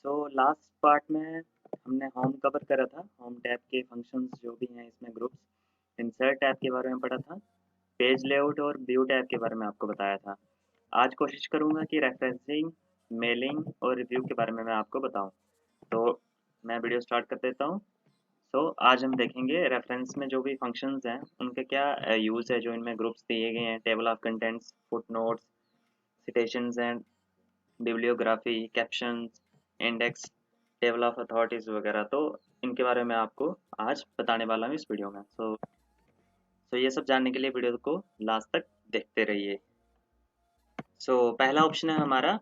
Last part में हमने home cover करा था। होम टैब के फंक्शंस जो भी हैं इसमें ग्रुप्स, इंसर्ट टैब के बारे में पढ़ा था, पेज लेआउट और व्यू टैब के बारे में आपको बताया था। आज कोशिश करूँगा कि रेफरेंसिंग, मेलिंग और रिव्यू के बारे में मैं आपको बताऊँ। तो मैं वीडियो स्टार्ट कर देता हूँ। आज हम देखेंगे रेफरेंस में जो भी फंक्शंस हैं उनके क्या यूज़ है, जो इनमें ग्रुप्स दिए गए हैं, table of contents, footnotes, citations and bibliography, captions, index, table of authorities वगैरह। तो इनके बारे में आपको आज बताने वाला हूँ इस वीडियो में। ये सब जानने के लिए वीडियो को लास्ट तक देखते रहिए। पहला ऑप्शन है हमारा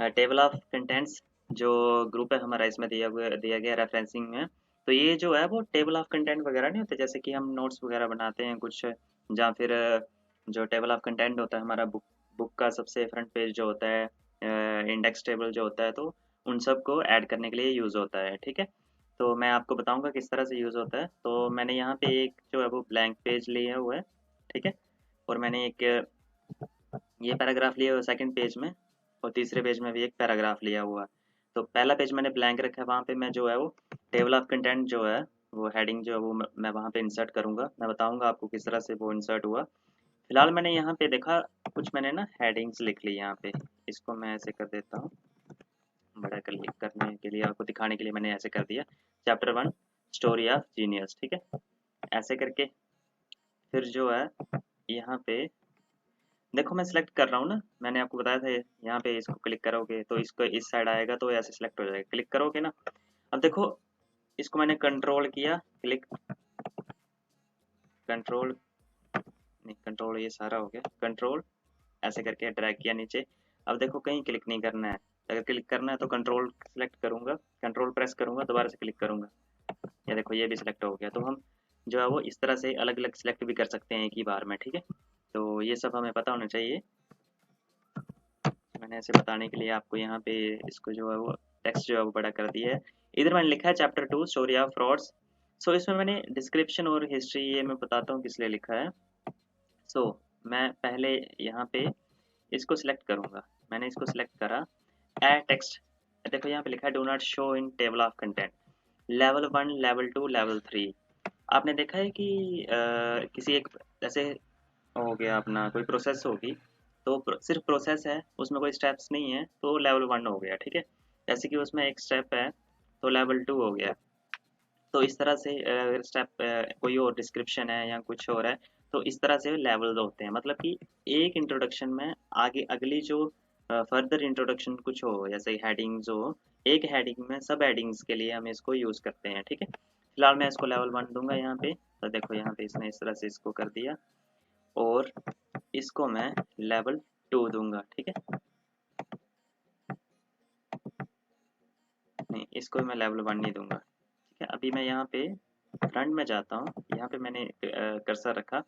टेबल ऑफ कंटेंट्स। जो ग्रुप है हमारा इसमें दिया गया रेफरेंसिंग में। तो ये जो है वो टेबल ऑफ कंटेंट वगैरह नहीं होते, जैसे कि हम नोट्स वगैरह बनाते हैं कुछ, या फिर जो टेबल ऑफ कंटेंट होता है हमारा बुक का सबसे फ्रंट पेज जो होता है, इंडेक्स टेबल जो होता है, तो उन सब को ऐड करने के लिए यूज़ होता है। ठीक है, तो मैं आपको बताऊंगा किस तरह से यूज़ होता है। तो मैंने यहाँ पे एक जो है वो ब्लैंक पेज लिया हुआ है। ठीक है, और मैंने एक ये पैराग्राफ लिया हुआ है सेकंड पेज में, और तीसरे पेज में भी एक पैराग्राफ लिया हुआ है। तो पहला पेज मैंने ब्लैंक रखा है, वहाँ पे मैं जो है वो टेबल ऑफ कंटेंट जो है वो हेडिंग जो है वो मैं वहाँ पे इंसर्ट करूँगा। मैं बताऊँगा आपको किस तरह से वो इंसर्ट हुआ। फिलहाल मैंने यहाँ पे देखा कुछ, मैंने ना हेडिंग्स लिख ली यहाँ पे। इसको मैं ऐसे कर देता हूँ, बड़ा करने के लिए, आपको दिखाने के लिए मैंने ऐसे कर दिया। Chapter 1 story of genius. ठीक है, ऐसे करके फिर जो है यहाँ पे देखो मैं सिलेक्ट कर रहा हूँ ना, मैंने आपको बताया था यहाँ पे इसको क्लिक करोगे तो इसको इस साइड आएगा, तो ऐसे सिलेक्ट हो जाएगा। क्लिक करोगे ना, अब देखो इसको मैंने कंट्रोल किया, क्लिक, कंट्रोल नहीं, कंट्रोल ये सारा हो गया, कंट्रोल ऐसे करके ड्रैग किया नीचे। अब देखो कहीं क्लिक नहीं करना है। अगर क्लिक करना है तो कंट्रोल सेलेक्ट करूंगा, कंट्रोल प्रेस करूंगा, दोबारा से क्लिक करूंगा, या देखो ये भी सिलेक्ट हो गया। तो हम जो है वो इस तरह से अलग अलग सिलेक्ट भी कर सकते हैं एक ही बार में। ठीक है, तो ये सब हमें पता होना चाहिए। मैंने ऐसे बताने के लिए आपको यहाँ पे इसको जो है वो टेक्स्ट जो है वो बड़ा कर दिया है। इधर मैंने लिखा है चैप्टर 2 स्टोरी ऑफ फ्रॉड्स। इसमें मैंने डिस्क्रिप्शन और हिस्ट्री, ये मैं बताता हूँ किस लिए लिखा है। मैं पहले यहाँ पे इसको सिलेक्ट करूँगा। मैंने इसको सिलेक्ट करा, ऐड टेक्स्ट। देखो यहाँ पे लिखा है do not show in table of content, level 1, level 2, level 3। आपने देखा है कि किसी एक जैसे हो गया अपना कोई प्रोसेस होगी, तो सिर्फ प्रोसेस है, उसमें कोई स्टेप्स नहीं है, तो लेवल 1 हो गया। ठीक है, जैसे कि उसमें एक स्टेप है तो लेवल 2 हो गया। तो इस तरह से अगर स्टेप कोई और डिस्क्रिप्शन है या कुछ और है, तो इस तरह से लेवल होते हैं। मतलब कि एक इंट्रोडक्शन में आगे अगली जो फर्दर इंट्रोडक्शन कुछ हो, जैसे हेडिंग्स हो, एक हेडिंग में सब हेडिंग्स के लिए हम इसको यूज़ करते हैं। ठीक है, फिलहाल मैं इसको लेवल 1 दूंगा यहाँ पे। तो देखो यहाँ पे इसने इस तरह से इसको कर दिया, और इसको मैं लेवल 2 दूंगा। ठीक है, नहीं इसको मैं लेवल 1 नहीं दूंगा। ठीक है, अभी मैं यहाँ पे फ्रंट में जाता हूँ, यहाँ पे मैंने कर्सर रखा।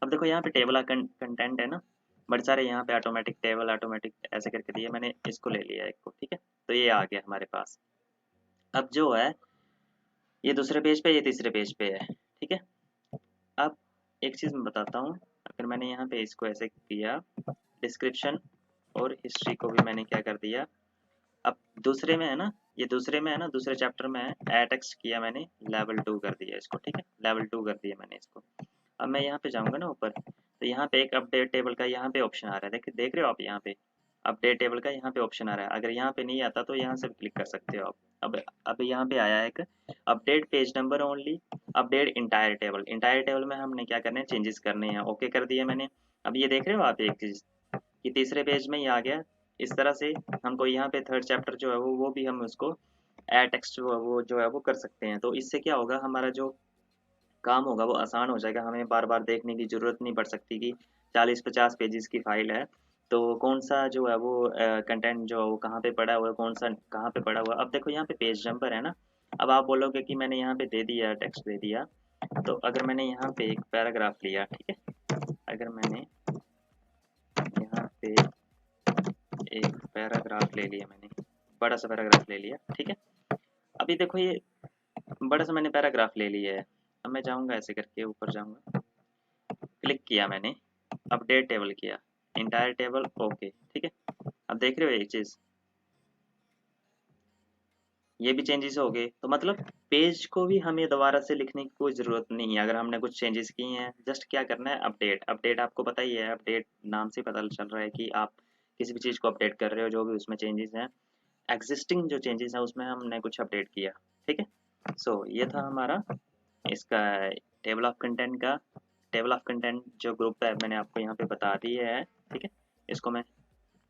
अब देखो यहाँ पे टेबल कंटेंट है ना, बड़े सारे यहाँ पे ऑटोमेटिक टेबल, ऑटोमेटिक ऐसे करके दिए, मैंने इसको ले लिया एक को। ठीक है, तो ये आ गया हमारे पास। अब जो है ये दूसरे पेज पे, ये तीसरे पेज पे है। ठीक है, अब एक चीज़ मैं बताता हूँ। अगर मैंने यहाँ पे इसको ऐसे किया, डिस्क्रिप्शन और हिस्ट्री को भी मैंने क्या कर दिया, अब दूसरे में है ना, ये दूसरे में है ना, दूसरे चैप्टर में है, एड टेक्स्ट किया मैंने, लेवल 2 कर दिया इसको। ठीक है, लेवल 2 कर दिया मैंने इसको। अब मैं यहाँ पे जाऊँगा ना ऊपर, तो यहाँ पे एक अपडेट टेबल का यहाँ पे ऑप्शन आ रहा है। देख रहे हो आप, यहाँ पे अपडेट टेबल का यहाँ पे ऑप्शन आ रहा है। अगर यहाँ पे नहीं आता तो यहाँ से क्लिक कर सकते हो आप। अब यहाँ पे आया है एक update page number only, update entire table. Entire table में हमने क्या करना है, चेंजेस करने हैं। ओके कर दिया मैंने। अब ये देख रहे हो आप एक चीज़ कि तीसरे पेज में ही आ गया। इस तरह से हमको यहाँ पे थर्ड चैप्टर जो है वो भी हम उसको एड टेक्स्ट जो है वो कर सकते हैं। तो इससे क्या होगा, हमारा जो काम होगा वो आसान हो जाएगा। हमें बार बार देखने की ज़रूरत नहीं पड़ सकती कि 40-50 पेजेस की फाइल है, तो कौन सा जो है वो कंटेंट जो है वो कहाँ पे पड़ा हुआ है, कौन सा कहाँ पे पड़ा हुआ है। अब देखो यहाँ पे पेज नंबर है ना, अब आप बोलोगे कि मैंने यहाँ पे दे दिया, टेक्स्ट दे दिया, तो अगर मैंने यहाँ पे एक पैराग्राफ लिया, ठीक है, अगर मैंने यहाँ पे एक पैराग्राफ ले लिया, मैंने बड़ा सा पैराग्राफ ले लिया। ठीक है, अभी देखो ये बड़ा सा मैंने पैराग्राफ ले लिया है। अब मैं जाऊँगा ऐसे करके ऊपर जाऊँगा, क्लिक किया मैंने, अपडेट टेबल किया, इंटायर टेबल, ओके। ठीक है, अब देख रहे हो एक चीज़, ये भी चेंजेस हो गए। तो मतलब पेज को भी हमें दोबारा से लिखने की कोई ज़रूरत नहीं है। अगर हमने कुछ चेंजेस किए हैं, जस्ट क्या करना है, अपडेट। अपडेट आपको पता ही है, अपडेट नाम से पता चल रहा है कि आप किसी भी चीज़ को अपडेट कर रहे हो, जो भी उसमें चेंजेस हैं, एग्जिस्टिंग जो चेंजेस हैं उसमें हमने कुछ अपडेट किया। ठीक है, सो ये था हमारा इसका टेबल ऑफ कंटेंट का। टेबल ऑफ कंटेंट जो ग्रुप है मैंने आपको यहाँ पे बता दिया है। ठीक है, इसको मैं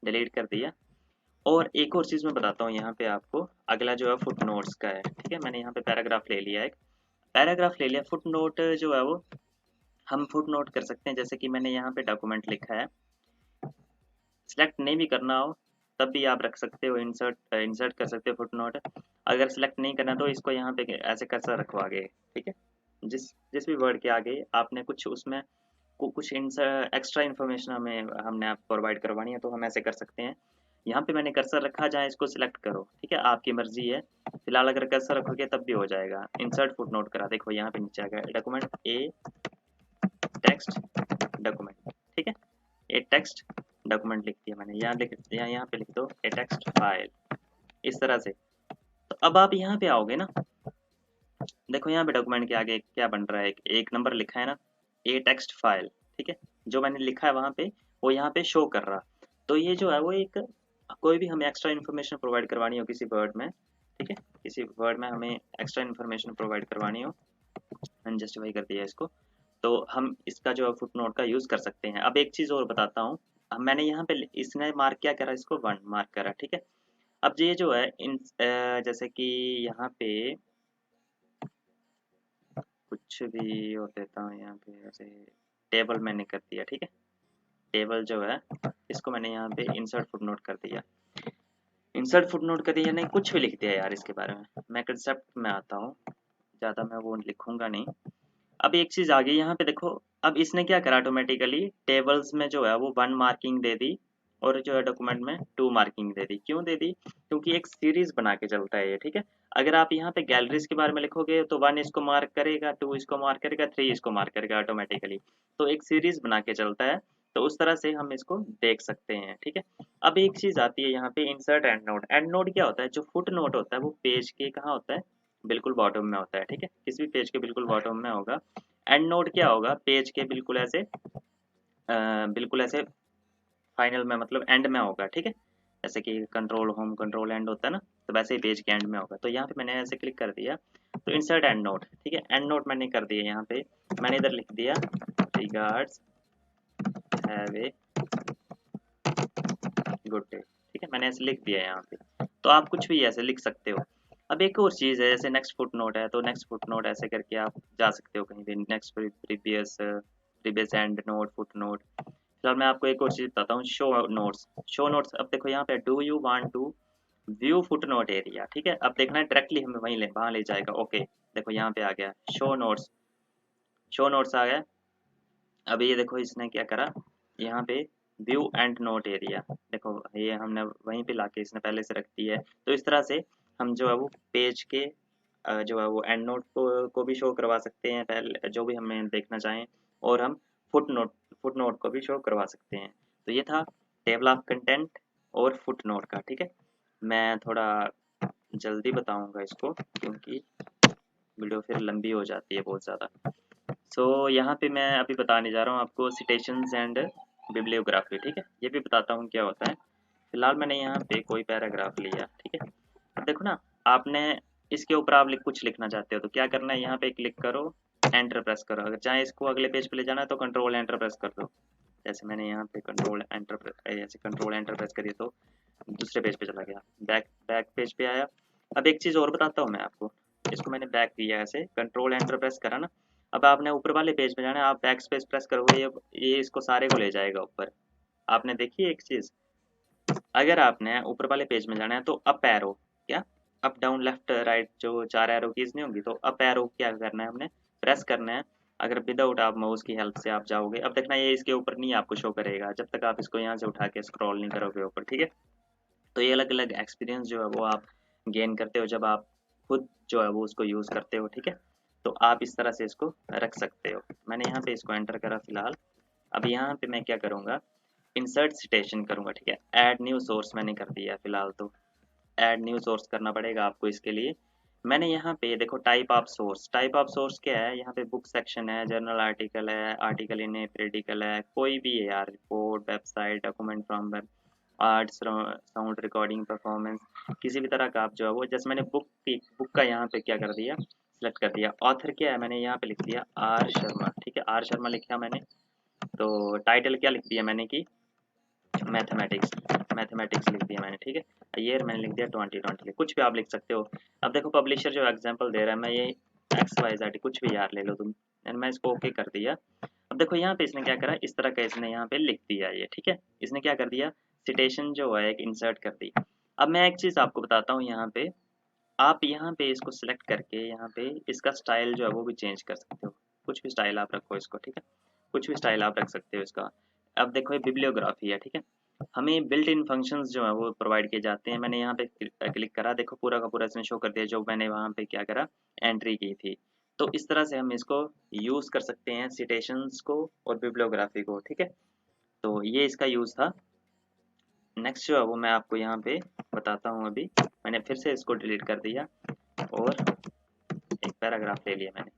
डिलीट कर दिया। और एक और चीज़ मैं बताता हूँ यहाँ पे आपको, अगला जो है फुट नोट्स का है। ठीक है, मैंने यहाँ पे पैराग्राफ ले लिया, एक पैराग्राफ ले लिया। फुट नोट जो है वो हम फुट नोट कर सकते हैं, जैसे कि मैंने यहाँ पे डॉक्यूमेंट लिखा है, सिलेक्ट नहीं भी करना हो तब भी आप रख सकते हो, इंसर्ट इंसर्ट कर सकते हो फुट नोट। अगर सिलेक्ट नहीं करना तो इसको यहाँ पे ऐसे कर्सर रखो आगे। ठीक है, जिस जिस भी वर्ड के आगे आपने कुछ उसमें कुछ एक्स्ट्रा इन्फॉर्मेशन हमने आप प्रोवाइड करवानी है तो हम ऐसे कर सकते हैं। यहाँ पे मैंने कर्सर रखा, जहाँ इसको सिलेक्ट करो। ठीक है, आपकी मर्जी है। फिलहाल अगर कर्सर रखोगे तब भी हो जाएगा। इंसर्ट फुट नोट करा, देखो यहाँ पे नीचे आ गया डॉक्यूमेंट ए टेक्स्ट डॉक्यूमेंट। ठीक है, ए टेक्स्ट डॉक्यूमेंट लिख दिया मैंने, यहाँ पे लिख दो ए टेक्स्ट फाइल, इस तरह से। तो अब आप यहाँ पे आओगे ना, देखो यहाँ पे डॉक्यूमेंट के आगे क्या बन रहा है, एक नंबर लिखा है ना, ए टेक्स्ट फाइल। ठीक है, जो मैंने लिखा है वहाँ पे वो यहाँ पे शो कर रहा। तो ये जो है वो एक, कोई भी हमें एक्स्ट्रा इन्फॉर्मेशन प्रोवाइड करवानी हो किसी वर्ड में, ठीक है, किसी वर्ड में हमें एक्स्ट्रा इन्फॉर्मेशन प्रोवाइड करवानी हो, मैंने जस्टिफाई कर दिया इसको, तो हम इसका जो है फुट नोट का यूज़ कर सकते हैं। अब एक चीज़ और बताता हूँ, अब मैंने यहाँ पे इसने मार्क क्या करा, इसको 1 मार्क करा। ठीक है, अब ये जो है जैसे कि यहाँ पे कुछ भी और देता हूँ, यहाँ पे ऐसे टेबल मैंने कर दिया। ठीक है, टेबल जो है इसको मैंने यहाँ पे इंसर्ट फुटनोट कर दिया। इंसर्ट फुटनोट कर दिया, नहीं कुछ भी लिख दिया यार इसके बारे में। मैं कंसेप्ट में आता हूँ, ज़्यादा मैं वो लिखूंगा नहीं। अब एक चीज़ आ गई यहाँ पे देखो, अब इसने क्या करा, ऑटोमेटिकली टेबल्स में जो है वो 1 मार्किंग दे दी, और जो है डॉक्यूमेंट में 2 मार्किंग दे दी। क्यों दे दी, क्योंकि एक सीरीज बना के चलता है ये। ठीक है, अगर आप यहाँ पे गैलरीज के बारे में लिखोगे तो 1 इसको मार्क करेगा, 2 इसको मार्क करेगा, 3 इसको मार्क करेगा ऑटोमेटिकली। तो एक सीरीज बना के चलता है, तो उस तरह से हम इसको देख सकते हैं। ठीक है, अब एक चीज़ आती है यहाँ पे, insert and note. And note क्या होता है, जो फुट नोट होता है वो पेज के कहाँ होता है, बिल्कुल बॉटम में होता है। ठीक है, किसी भी पेज के बिल्कुल बॉटम में होगा। एंड नोट क्या होगा, पेज के बिल्कुल ऐसे फाइनल में, मतलब एंड में होगा। ठीक है, जैसे कि कंट्रोल होम कंट्रोल एंड होता है ना, तो वैसे ही पेज के एंड में होगा। तो यहाँ पे मैंने ऐसे क्लिक कर दिया, तो इंसर्ट एंड नोट। ठीक है, एंड नोट मैंने कर दिया, यहाँ पे मैंने इधर लिख दिया regards, have a good day. ठीक है, मैंने ऐसे लिख दिया यहाँ पे। तो आप कुछ भी ऐसे लिख सकते हो। अब एक और चीज़ है, जैसे नेक्स्ट फुट नोट है, तो नेक्स्ट फुट नोट ऐसे करके आप जा सकते हो कहीं भी, next previous previous and note foot note. फिलहाल मैं आपको एक और चीज़ बताता हूँ, शो नोट्स। शो नोट्स, अब देखो यहाँ पे do you want to view footnote area. ठीक है, अब देखना है डायरेक्टली हमें वहाँ ले जाएगा। ओके, देखो यहाँ पे आ गया शो नोट्स, शो नोट्स आ गया। अब ये देखो इसने क्या करा, यहाँ पे व्यू एंड नोट एरिया, देखो ये हमने वहीं पे लाके इसने पहले से रख दी है। तो इस तरह से हम जो है वो पेज के जो है वो एंड नोट को भी शो करवा सकते हैं, पहले जो भी हमें देखना चाहें, और हम फुट नोट को भी शो करवा सकते हैं। तो ये था टेबल ऑफ कंटेंट और फुट नोट का। ठीक है, मैं थोड़ा जल्दी बताऊंगा इसको, क्योंकि वीडियो फिर लंबी हो जाती है बहुत ज़्यादा। सो यहाँ पे मैं अभी बताने जा रहा हूँ आपको सिटेशंस एंड बिब्लियोग्राफी। ठीक है, ये भी बताता हूँ क्या होता है। फिलहाल मैंने यहाँ पे कोई पैराग्राफ लिया। ठीक है, अब देखो ना, आपने इसके ऊपर आप कुछ लिखना चाहते हो तो क्या करना है, यहाँ पे क्लिक करो, एंटर प्रेस करो। अगर चाहे इसको अगले पेज पे ले जाना है तो कंट्रोल एंटर प्रेस कर दो। जैसे मैंने यहाँ पे कंट्रोल एंटर प्रेस करिए तो दूसरे पेज पे चला गया, बैक बैक पेज पे आया। अब एक चीज़ और बताता हूँ मैं आपको, इसको मैंने बैक किया, ऐसे कंट्रोल एंटर प्रेस करा ना। अब आपने ऊपर वाले पेज पे जाना है, आप बैक स्पेस प्रेस करोगे, ये इसको सारे को ले जाएगा ऊपर। आपने देखी एक चीज़, अगर आपने ऊपर वाले पेज में जाना है तो अप एरो, क्या अप डाउन लेफ्ट राइट जो 4 एरो कीज नहीं होंगी, तो अप एरो क्या करना है, हमने प्रेस करना है। अगर विदाउट आप माउस की हेल्प से आप जाओगे, अब देखना ये इसके ऊपर नहीं आपको शो करेगा जब तक आप इसको यहाँ से उठा के स्क्रॉल नहीं करोगे ऊपर। ठीक है, तो ये अलग अलग एक्सपीरियंस जो है वो आप गेन करते हो जब आप खुद जो है वो उसको यूज़ करते हो। ठीक है, तो आप इस तरह से इसको रख सकते हो। मैंने यहाँ पे इसको एंटर करा फिलहाल। अब यहाँ पे मैं क्या करूँगा, इंसर्ट सिटेशन करूँगा। ठीक है, ऐड न्यू सोर्स मैंने कर दिया फिलहाल। तो ऐड न्यू सोर्स करना पड़ेगा आपको। इसके लिए मैंने यहाँ पे देखो type of source, type of source क्या है, यहाँ पे बुक सेक्शन है, जर्नल आर्टिकल है, आर्टिकल इन ए पीरियडिकल है, कोई भी है यार, report, website, document from web, art, sound recording, performance, किसी भी तरह का आप जो है वो, जैसे मैंने बुक का यहाँ पे क्या कर दिया, सेलेक्ट कर दिया। ऑथर क्या है, मैंने यहाँ पे लिख दिया आर शर्मा, ठीक है, आर शर्मा लिखा मैंने। तो टाइटल क्या लिख दिया मैंने कि मैथमेटिक्स, मैथमेटिक्स लिख दिया मैंने, ठीक है। ईयर मैंने लिख दिया 2020, कुछ भी आप लिख सकते हो। अब देखो पब्लिशर जो एग्जांपल दे रहा है, मैं ये XYZ कुछ भी यार ले लो तुम, एंड मैं इसको ओके कर दिया। अब देखो यहाँ पे इसने क्या करा, इस तरह का इसने यहाँ पे लिख दिया ये, ठीक है। इसने क्या कर दिया, सिटेशन जो है एक इंसर्ट कर दी। अब मैं एक चीज़ आपको बताता हूँ, यहाँ पे आप यहाँ पे इसको सिलेक्ट करके यहाँ पे इसका स्टाइल जो है वो भी चेंज कर सकते हो, कुछ भी स्टाइल आप रखो इसको, ठीक है, कुछ भी स्टाइल आप रख सकते हो इसका। अब देखो ये बिब्लियोग्राफी है, ठीक है, हमें बिल्ट इन फंक्शंस जो है वो प्रोवाइड किए जाते हैं। मैंने यहाँ पे क्लिक करा, देखो पूरा का पूरा इसने शो कर दिया जो मैंने वहाँ पे क्या करा, एंट्री की थी। तो इस तरह से हम इसको यूज़ कर सकते हैं, सिटेशंस को और बिब्लियोग्राफी को, ठीक है। तो ये इसका यूज़ था। नेक्स्ट जो है वो मैं आपको यहाँ पे बताता हूँ। अभी मैंने फिर से इसको डिलीट कर दिया और एक पैराग्राफ ले लिया मैंने।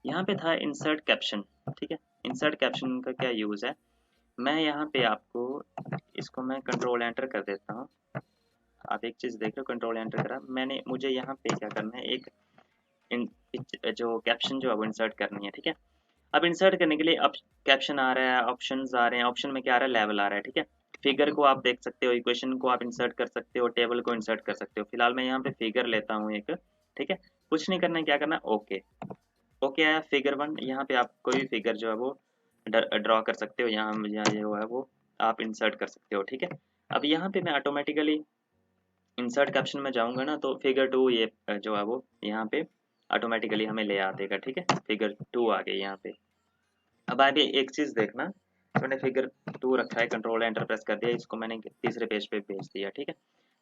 यहाँ पे था इंसर्ट कैप्शन, ठीक है। इंसर्ट कैप्शन का क्या यूज़ है, मैं यहाँ पे आपको इसको मैं कंट्रोल एंटर कर देता हूँ। आप एक चीज़ देख रहे हो, कंट्रोल एंटर करा मैंने, मुझे यहाँ पे क्या करना है, एक जो कैप्शन जो है वो इंसर्ट करनी है, ठीक है। अब इंसर्ट करने के लिए अब कैप्शन आ रहा है, ऑप्शंस आ रहे हैं, ऑप्शन में क्या आ रहा है, लेवल आ रहा है, ठीक है। फिगर को आप देख सकते हो, इक्वेशन को आप इंसर्ट कर सकते हो, टेबल को इंसर्ट कर सकते हो। फिलहाल मैं यहाँ पे फिगर लेता हूँ एक, ठीक है। कुछ नहीं करना है, क्या करना है, ओके। ओके आया फिगर 1, यहाँ पे आप कोई भी फिगर जो है वो ड्रॉ कर सकते हो, यहाँ जो है वो आप इंसर्ट कर सकते हो, ठीक है। अब यहाँ पे मैं ऑटोमेटिकली इंसर्ट कैप्शन में जाऊँगा ना, तो फिगर 2 ये जो है वो यहाँ पे ऑटोमेटिकली हमें ले आ देगा, ठीक है। फिगर 2 आ गई यहाँ पे। अब आगे एक चीज़ देखना, मैंने फिगर 2 रखा है, कंट्रोल एंटर प्रेस कर दिया, इसको मैंने तीसरे पेज पे भेज दिया, ठीक है।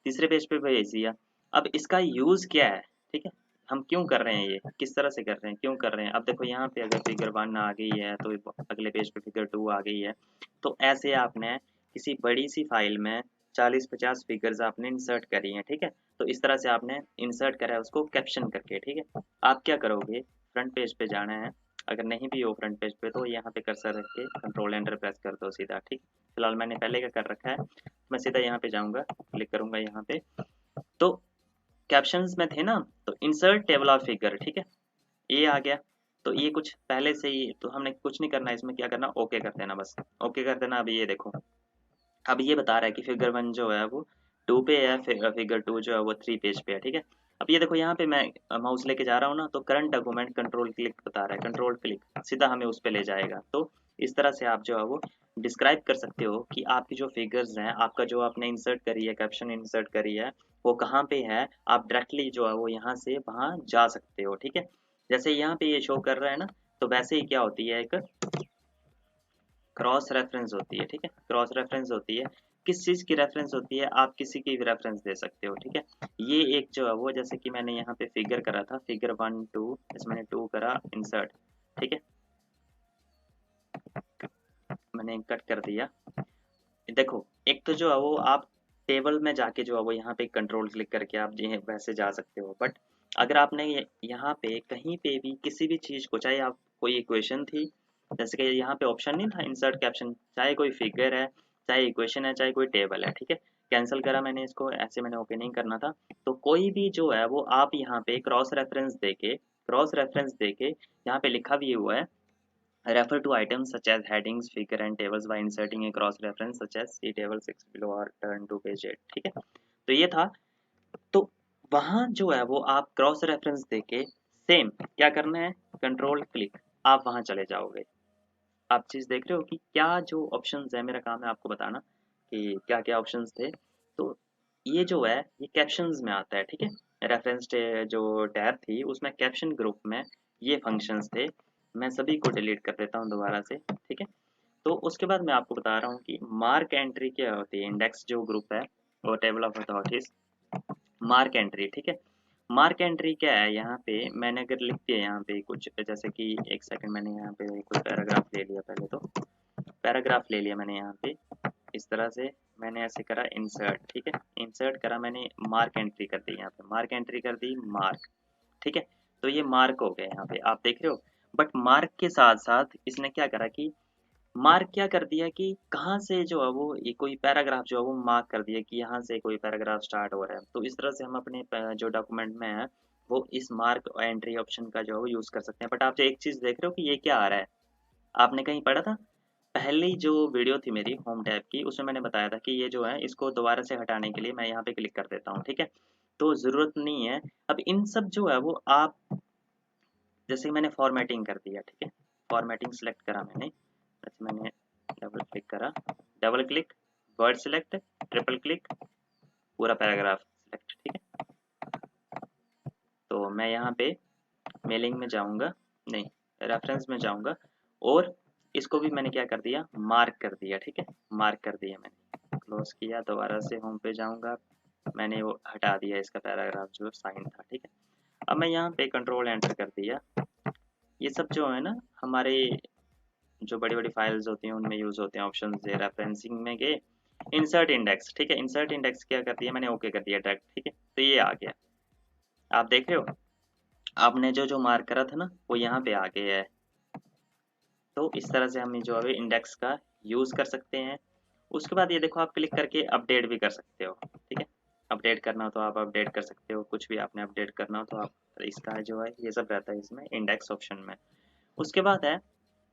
तीसरे पेज पे भेज दिया। अब इसका यूज़ क्या है, ठीक है, हम क्यों कर रहे हैं, ये किस तरह से कर रहे हैं, क्यों कर रहे हैं। अब देखो यहाँ पे अगर फिगर 1 आ गई है तो अगले पेज पे फिगर 2 आ गई है। तो ऐसे आपने किसी बड़ी सी फाइल में 40-50 फिगर्स आपने इंसर्ट करी हैं, ठीक है। तो इस तरह से आपने इंसर्ट करा है उसको कैप्शन करके, ठीक है। आप क्या करोगे, फ्रंट पेज पे जाना है, अगर नहीं भी हो फ्रंट पेज पे तो यहाँ पे कर्सर रख के कंट्रोल एंटर प्रेस कर दो सीधा, ठीक। फिलहाल मैंने पहले का कर रखा है, मैं सीधा यहाँ पे जाऊँगा, क्लिक करूँगा यहाँ पे। तो कैप्शंस में थे ना, तो इंसर्ट टेबल ऑफ फिगर, ठीक है, ये आ गया। तो ये कुछ पहले से ही, तो हमने कुछ नहीं करना, इसमें क्या करना, ओके कर देना, बस ओके कर देना। अब ये देखो, अब ये बता रहा है कि फिगर 1 जो है वो 2 पे है, फिगर 2 जो है वो 3 पेज पे है, ठीक है। अब ये देखो यहाँ पे मैं माउस लेके जा रहा हूँ ना, तो करंट डॉक्यूमेंट कंट्रोल क्लिक बता रहा है, कंट्रोल क्लिक सीधा हमें उस पे ले जाएगा। तो इस तरह से आप जो है वो डिस्क्राइब कर सकते हो कि आपकी जो फिगर्स हैं, आपका जो आपने इंसर्ट करी है, कैप्शन इंसर्ट करी है, वो कहाँ पे है। आप डायरेक्टली जो है वो यहाँ से वहाँ जा सकते हो, ठीक है। जैसे यहाँ पे ये शो कर रहा है ना, तो वैसे ही क्या होती है, एक क्रॉस रेफरेंस होती है, ठीक है। क्रॉस रेफरेंस होती है, किस चीज़ की रेफरेंस होती है, आप किसी की भी रेफरेंस दे सकते हो, ठीक है। ये एक जो है वो, जैसे कि मैंने यहाँ पे फिगर करा था, फिगर 1 2, इसमें मैंने 2 करा इंसर्ट, ठीक है, मैंने कट कर दिया। देखो एक तो जो है वो आप टेबल में जाके जो है वो यहाँ पे कंट्रोल क्लिक करके आप जो है वैसे जा सकते हो। बट अगर आपने यहाँ पे कहीं पे भी किसी भी चीज़ को, चाहे आप कोई इक्वेशन थी, जैसे कि यहाँ पे ऑप्शन नहीं था इंसर्ट कैप्शन, चाहे कोई फिगर है, चाहे इक्वेशन है, चाहे कोई टेबल है, ठीक है। कैंसिल करा मैंने इसको, ऐसे मैंने ओके नहीं करना था। तो कोई भी जो है वो आप यहाँ पे क्रॉस रेफरेंस देके, क्रॉस रेफरेंस देके यहाँ पे लिखा भी हुआ है, refer to items such as headings, figure and tables by inserting a cross reference such as see table 6 below or turn to page 8, ठीक है। तो ये था। तो वहाँ जो है वो आप क्रॉस रेफरेंस देके सेम क्या करना है, कंट्रोल क्लिक, आप वहाँ चले जाओगे। आप चीज़ देख रहे हो कि क्या जो ऑप्शंस है, मेरा काम है आपको बताना कि क्या क्या ऑप्शंस थे। तो ये जो है ये कैप्शंस में आता है, ठीक है। रेफरेंस जो टैब थी उसमें कैप्शन ग्रुप में ये फंक्शंस थे। मैं सभी को डिलीट कर देता हूँ दोबारा से, ठीक है। तो उसके बाद मैं आपको बता रहा हूँ कि मार्क एंट्री क्या होती है। इंडेक्स जो ग्रुप है वो table of authorities, mark entry, ठीक है। मार्क एंट्री क्या है, यहाँ पे मैंने अगर लिख दिया यहाँ पे कुछ, जैसे कि एक सेकंड, मैंने यहाँ पे कोई पैराग्राफ ले लिया, पहले तो पैराग्राफ ले लिया मैंने यहाँ पे इस तरह से, मैंने ऐसे करा इंसर्ट, ठीक है, इंसर्ट करा मैंने, मार्क एंट्री कर दी, यहाँ पे मार्क एंट्री कर दी, मार्क, ठीक है। तो ये मार्क हो गए यहाँ पे आप देख रहे हो। बट मार्क के साथ साथ इसने क्या करा कि मार्क क्या कर दिया कि कहाँ से जो है वो ये कोई पैराग्राफ जो है वो मार्क कर दिया कि यहाँ से कोई पैराग्राफ स्टार्ट हो रहा है। तो इस तरह से हम अपने जो डॉक्यूमेंट में है वो इस मार्क एंट्री ऑप्शन का जो है वो यूज़ कर सकते हैं। बट आप जो एक चीज़ देख रहे हो कि ये क्या आ रहा है, आपने कहीं पढ़ा था? पहली जो वीडियो थी मेरी होम टैब की, उसमें मैंने बताया था कि ये जो है इसको दोबारा से हटाने के लिए मैं यहाँ पे क्लिक कर देता हूँ, ठीक है। तो ज़रूरत नहीं है। अब इन सब जो है वो आप, जैसे मैंने फॉर्मेटिंग कर दिया, ठीक है, फॉर्मेटिंग सेलेक्ट करा मैंने, जैसे मैंने डबल क्लिक करा, double click, word select, triple click, पूरा पैराग्राफ सेलेक्ट, ठीक है। तो मैं यहाँ पे मेलिंग में जाऊँगा, नहीं, रेफरेंस में जाऊँगा और इसको भी मैंने क्या कर दिया, मार्क कर दिया, ठीक है, मार्क कर दिया मैंने, क्लोज किया, दोबारा से होम पे जाऊँगा, मैंने वो हटा दिया इसका पैराग्राफ जो साइन था, ठीक है। अब मैं यहाँ पे कंट्रोल एंटर कर दिया। ये सब जो है ना हमारे जो बड़ी बड़ी फाइल्स होती हैं उनमें यूज़ होते हैं ऑप्शन, रेफरेंसिंग में गए, इंसर्ट इंडेक्स, ठीक है, इंसर्ट इंडेक्स क्या कर दिया मैंने, ओके कर दिया डायरेक्ट, ठीक है। तो ये आ गया, आप देख रहे हो, आपने जो जो मार्क करा था ना वो यहाँ पे आ गया है। तो इस तरह से हम जो है इंडेक्स का यूज़ कर सकते हैं। उसके बाद ये देखो आप क्लिक करके अपडेट भी कर सकते हो, ठीक है, अपडेट करना हो तो आप अपडेट कर सकते हो, कुछ भी आपने अपडेट करना हो तो आप, इसका जो है ये सब रहता है इसमें इंडेक्स ऑप्शन में। उसके बाद है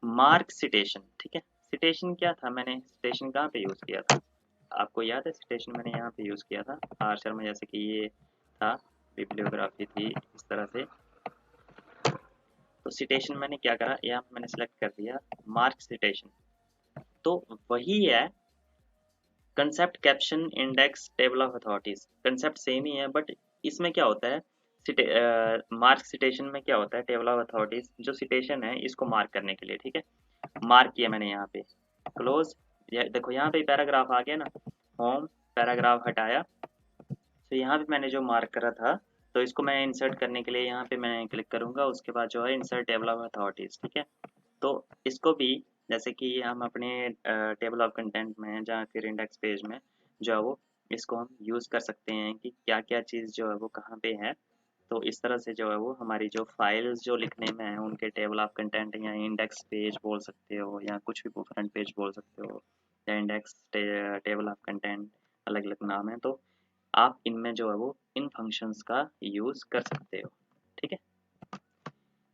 मार्क सिटेशन, ठीक है। सिटेशन क्या था, मैंने सिटेशन कहाँ पे यूज़ किया था, आपको याद है? सिटेशन मैंने यहाँ पे यूज़ किया था आर शर्मा, जैसे कि ये था, बिब्लियोग्राफी थी इस तरह से। तो सिटेशन मैंने क्या करा, यहाँ मैंने सेलेक्ट कर दिया मार्क सिटेशन। तो वही है concept, caption, index, table of authorities, concept same ही है, बट इसमें क्या होता है, मार्क सिटेशन में क्या होता है, टेबल ऑफ अथॉरिटीज जो सिटेशन है इसको मार्क करने के लिए, ठीक है। मार्क किया मैंने यहाँ पे, क्लोज, देखो यहाँ पे पैराग्राफ आ गया ना, होम, पैराग्राफ हटाया, तो यहाँ पे मैंने जो मार्क करा था, तो इसको मैं इंसर्ट करने के लिए यहाँ पे मैं क्लिक करूँगा, उसके बाद जो है इंसर्ट टेबल ऑफ अथॉरिटीज, ठीक है। तो इसको भी जैसे कि हम अपने टेबल ऑफ कंटेंट में या फिर इंडेक्स पेज में जो है वो इसको हम यूज़ कर सकते हैं कि क्या क्या चीज़ जो है वो कहाँ पे है। तो इस तरह से जो है वो हमारी जो फाइल्स जो लिखने में है उनके टेबल ऑफ कंटेंट या इंडेक्स पेज बोल सकते हो या कुछ भी फ्रंट पेज बोल सकते हो या इंडेक्स टेबल ऑफ कंटेंट, अलग अलग नाम है। तो आप इनमें जो है वो इन फंक्शंस का यूज़ कर सकते हो, ठीक है।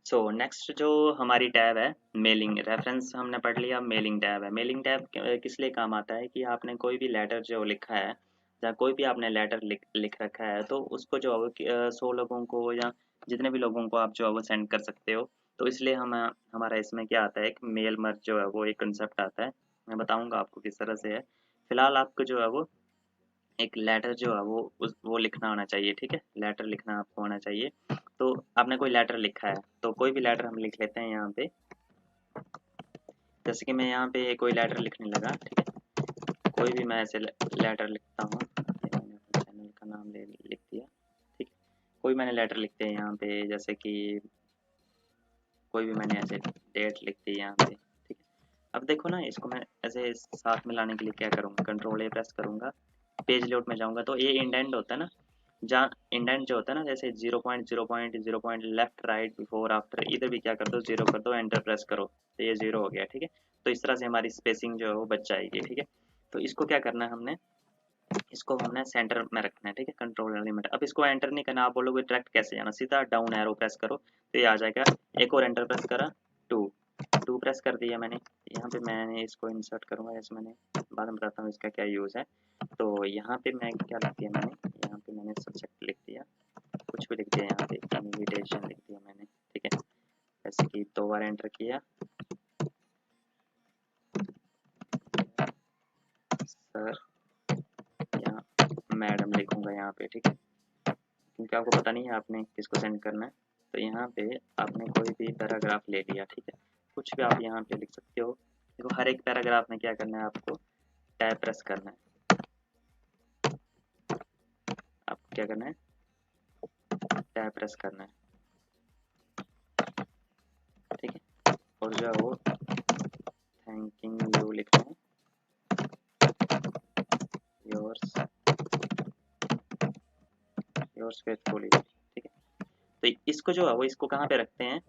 सो नेक्स्ट जो हमारी टैब है मेलिंग, रेफरेंस हमने पढ़ लिया, मेलिंग टैब है। मेलिंग टैब किस लिए काम आता है कि आपने कोई भी लेटर जो लिखा है या कोई भी आपने लेटर लिख रखा है तो उसको जो है 100 लोगों को या जितने भी लोगों को आप जो है वो सेंड कर सकते हो। तो इसलिए हम हमारा इसमें क्या आता है, एक मेल मर्ज जो है वो एक कंसेप्ट आता है, मैं बताऊंगा आपको किस तरह से है। फिलहाल आपको जो है वो एक लेटर जो है वो लिखना आना चाहिए, ठीक है, लेटर लिखना आपको आना चाहिए। तो आपने कोई लेटर लिखा है तो कोई भी लेटर हम लिख लेते हैं यहाँ पे, जैसे कि मैं यहाँ पे कोई लेटर लिखने लगा, ठीक है, कोई भी मैं ऐसे लेटर लिखता हूँ, ये मैंने अपने चैनल का नाम लिख दिया, ठीक है। कोई मैंने लेटर लिखते हैं यहाँ पे, जैसे कि कोई भी मैंने ऐसे डेट लिख दी यहाँ पे, ठीक है। अब देखो ना, इसको मैं ऐसे साथ में लाने के लिए क्या करूँगा, कंट्रोल ए प्रेस करूँगा, पेज लेआउट में जाऊँगा, तो ये इंडेंट होता है ना, जहाँ इंडेंट जो होता है ना, जैसे 0.0.0 लेफ्ट राइट बिफोर आफ्टर, इधर भी क्या कर दो, 0 कर दो, एंटर प्रेस करो, तो ये 0 हो गया, ठीक है। तो इस तरह से हमारी स्पेसिंग जो है वो बच जाएगी, ठीक है। तो इसको क्या करना है हमने, इसको हमने सेंटर में रखना है, ठीक है, कंट्रोल लिमिट। अब इसको एंटर नहीं करना, आप बोलोगे डायरेक्ट कैसे जाना, सीधा डाउन एरो प्रेस करो तो ये आ जाएगा। एक और एंटर प्रेस करा, 2 प्रेस कर दिया मैंने। यहाँ पे मैंने इसको इंसर्ट करूँगा, जैसे मैंने बाद में बताता हूँ इसका क्या यूज़ है। तो यहाँ पे मैं क्या लिख दिया मैंने, यहाँ पे मैंने सब्जेक्ट लिख दिया, कुछ भी लिख दिया, यहाँ पे इनविटेशन लिख दिया मैंने, ठीक है। जैसे कि 2 बार एंटर किया, सर या मैडम लिखूँगा यहाँ पे, ठीक है, क्योंकि आपको पता नहीं है आपने किसको सेंड करना है। तो यहाँ पे आपने कोई भी पैराग्राफ ले लिया, ठीक है, कुछ भी आप यहाँ पे लिख सकते हो। देखो हर एक पैराग्राफ में क्या करना है, आपको टैब प्रेस करना है, आपको क्या करना है, टैब प्रेस करना है, ठीक है। और जो है वो थैंकिंग यू लिखना है, योर्स फेथफुली, ठीक है। तो इसको जो है वो इसको कहाँ पे रखते हैं,